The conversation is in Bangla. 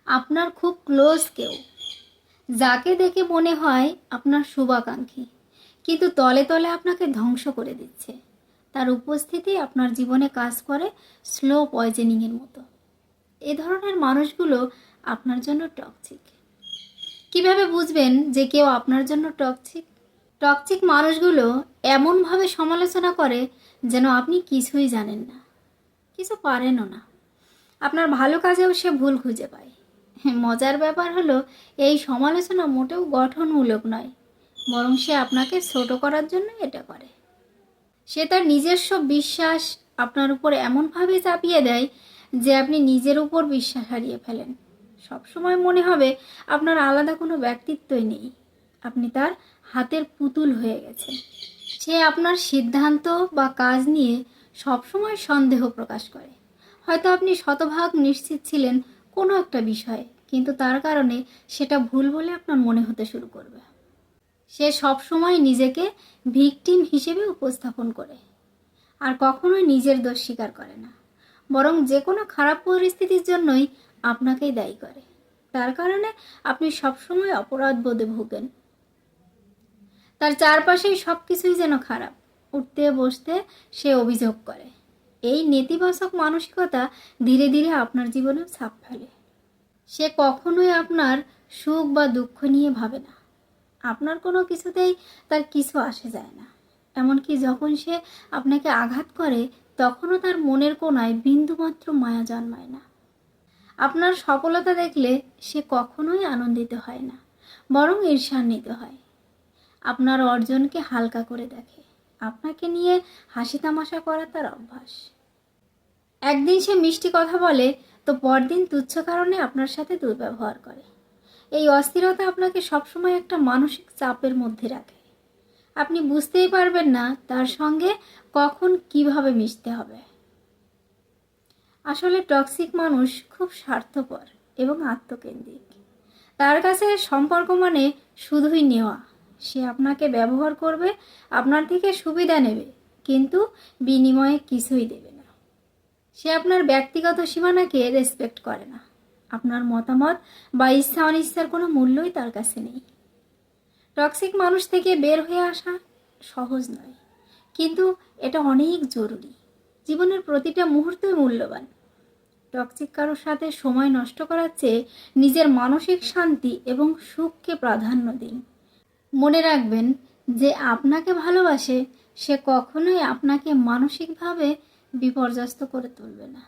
আপনার খুব ক্লোজ কেউ, যাকে দেখে মনে হয় আপনার শুভাকাঙ্ক্ষী, কিন্তু তলে তলে আপনাকে ধ্বংস করে দিচ্ছে। তার উপস্থিতি আপনার জীবনে কাজ করে স্লো পয়জনিংয়ের মতো। এ ধরনের মানুষগুলো আপনার জন্য টক্সিক। কিভাবে বুঝবেন যে কেউ আপনার জন্য টক্সিক? টক্সিক মানুষগুলো এমনভাবে সমালোচনা করে যেন আপনি কিছুই জানেন না, কিছু পারেনও না। আপনার ভালো কাজেও সে ভুল খুঁজে পায়। মজার ব্যাপার হলো, এই সমালোচনা মোটেও গঠনমূলক নয়, বরং সে আপনাকে ছোট করার জন্য এটা করে। সে তার নিজস্ব বিশ্বাস আপনার উপর এমনভাবে চাপিয়ে দেয় যে আপনি নিজের উপর বিশ্বাস হারিয়ে ফেলেন। সবসময় মনে হবে আপনার আলাদা কোনো ব্যক্তিত্বই নেই, আপনি তার হাতের পুতুল হয়ে গেছেন। সে আপনার সিদ্ধান্ত বা কাজ নিয়ে সবসময় সন্দেহ প্রকাশ করে। হয়তো আপনি শতভাগ নিশ্চিত ছিলেন কোনো একটা বিষয়ে, কিন্তু তার কারণে সেটা ভুল বলে আপনার মনে হতে শুরু করবে। সে সবসময় নিজেকে ভিকটিম হিসেবে উপস্থাপন করে আর কখনোই নিজের দোষ স্বীকার করে না, বরং যে কোনো খারাপ পরিস্থিতির জন্যই আপনাকেই দায়ী করে। তার কারণে আপনি সবসময় অপরাধ বোধে ভোগেন। তার চারপাশেই সব কিছুই যেন খারাপ, উঠতে বসতে সে অভিযোগ করে। এই নেতিবাচক মানসিকতা ধীরে ধীরে আপনার জীবনেও ছাপ ফেলে। সে কখনোই আপনার সুখ বা দুঃখ নিয়ে ভাবে না, আপনার কোনো কিছুতেই তার কিছু আসে যায় না। এমনকি যখন সে আপনাকে আঘাত করে, তখনও তার মনের কোণায় বিন্দুমাত্র মায়া জন্মায় না। আপনার সফলতা দেখলে সে কখনোই আনন্দিত হয় না, বরং ঈর্ষান্বিত হয়। আপনার অর্জনকে হালকা করে দেখে, আপনাকে নিয়ে হাসি তামাশা করা তার অভ্যাস। একদিন সে মিষ্টি কথা বলে, তো পরদিন তুচ্ছ কারণে আপনার সাথে দুর্ব্যবহার করে। এই অস্থিরতা আপনাকে সবসময় একটা মানসিক চাপের মধ্যে রাখে। আপনি বুঝতেই পারবেন না তার সঙ্গে কখন কিভাবে মিশতে হবে। আসলে টক্সিক মানুষ খুব স্বার্থপর এবং আত্মকেন্দ্রিক। তার কাছে সম্পর্ক মানে শুধুই নেওয়া। সে আপনাকে ব্যবহার করবে, আপনার থেকে সুবিধা নেবে, কিন্তু বিনিময়ে কিছুই দেবে না। সে আপনার ব্যক্তিগত সীমানাকে রেসপেক্ট করে না। আপনার মতামত বা ইচ্ছা অনিচ্ছার কোনো মূল্যই তার কাছে নেই। টক্সিক মানুষ থেকে বের হয়ে আসা সহজ নয়, কিন্তু এটা অনেক জরুরি। জীবনের প্রতিটা মুহূর্তই মূল্যবান। টক্সিক কারোর সাথে সময় নষ্ট করার চেয়ে নিজের মানসিক শান্তি এবং সুখকে প্রাধান্য দিন। মনে রাখবেন, যে আপনাকে ভালোবাসে সে কখনোই আপনাকে মানসিকভাবে বিপর্যস্ত করে তুলবে না।